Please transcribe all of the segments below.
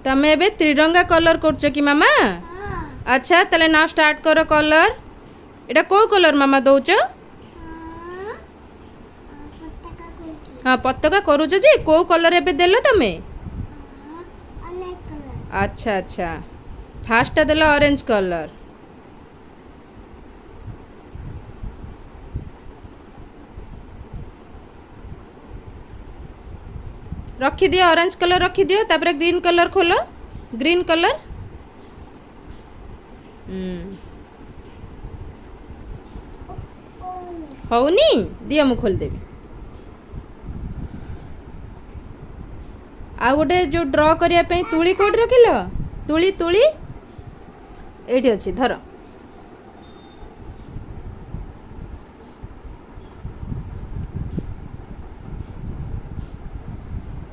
तमे एबे त्रिरंगा कलर करछ कि मामा? अच्छा तले ना स्टार्ट करो कलर। एटा को कलर मामा दउछ? हाँ पताका करूछ जे को कलर एबे देलो तमे? अच्छा अच्छा फास्ट देलो ऑरेंज कलर। रखी दियो ऑरेंज कलर रखी दियो तापर ग्रीन कलर खोलो ग्रीन कलर। होनी दियो मु खोल देबी। आ गोटे जो ड्रॉ करिया पे तुली कोड रखिलो तुली तुली एठी अछि धर।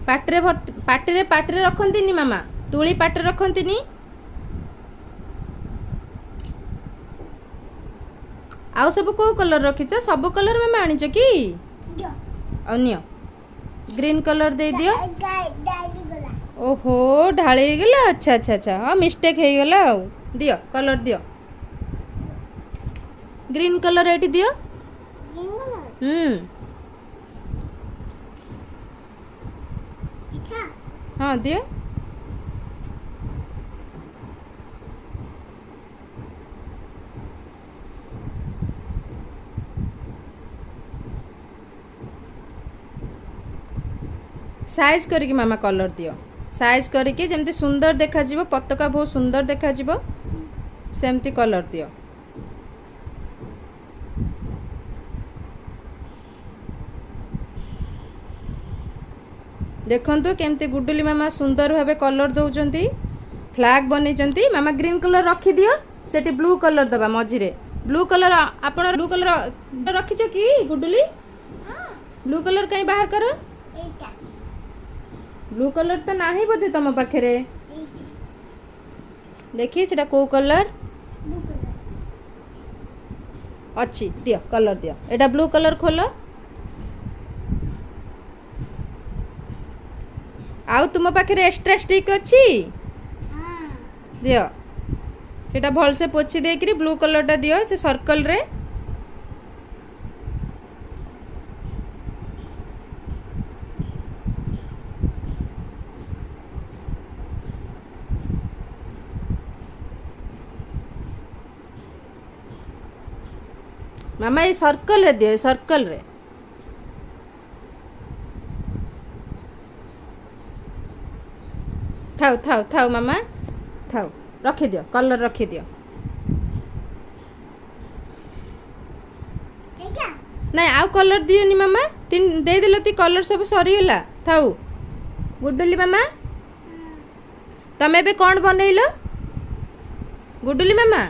पाटरे रखंतीनी मामा तुली पाटरे रखंतीनी। आउ सब को कलर रखिछ? सब कलर मामा आनिछ कि? अन्य ग्रीन कलर दे दियो। ओहो ढाली गला। अच्छा अच्छा अच्छा हाँ मिस्टेक हो गला। दियो कलर दियो ग्रीन कलर एटी दियो। हाँ दियो। साइज करके मामा कलर दियो। साइज करके जेमती सुंदर देखा जीवो पताका बहुत सुंदर देखा जीवो सेमती कलर दियो। देखंतु केमती गुडुली मामा सुंदर भाबे कलर दउचंती। फ्लैग बनेचंती। मामा ग्रीन कलर रखी दियो सेठी ब्लू कलर दबा मझिरे। ब्लू कलर आपण ब्लू कलर रखिछ कि गुडुली? ब्लू कलर कहीं बाहर करो। ब्लू कलर तो नाही बोधे तम पाखरे। देखी सेटा को कलर अच्छी दियो कलर दियो। एटा ब्लू कलर खोलो। आउ तुम पाखरे एक्स्ट्रा स्टिक अच्छी दियो सेटा भल से पोछि देकरी ब्लू कलर टा दियो से सर्कल रे। मामा ये सर्कल रे दियो सर्कल रे। थाउ थाउ थाउ मामा थाउ रखी दियो कलर रखी दियो। नहीं आउ कलर दियोनी मामा तीन दे दिलो ती कलर सब सरी गला। थाउ गुडुली मामा तमे बे कोन बनैलो? गुडुली मामा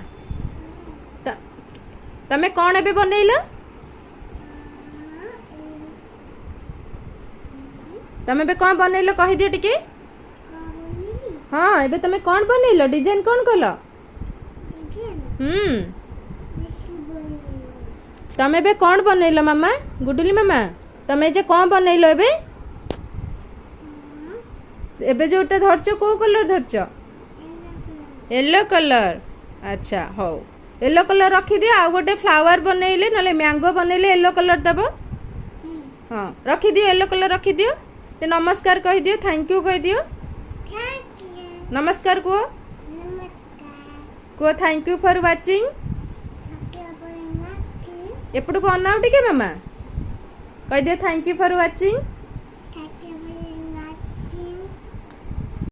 तमे कौन एबे बनैलो? तमे बे कौन बनैलो कहि दियो टिके। हाँ एबे तमे कौन बनैलो डिजाइन कौन कलो? तमे बे कौन बनैलो मामा? गुडुली मामा तमे जे कौन बनैलो एबे? एबे जोटा धरचो को कलर धरचो? Yellow colour. अच्छा हो येलो कलर रखी दियो। आ गोटे फ्लावर बनैले नले मैंगो बनैले येलो कलर दबो। हाँ रखी दियो येलो कलर रखी दियो। ते नमस्कार कहि दियो थैंक यू कहि दियो। नमस्कार को थैंक यू फॉर वाचिंग। एपड़ को अनाउ टिके मामा कहि दियो थैंक यू फॉर वाचिंग।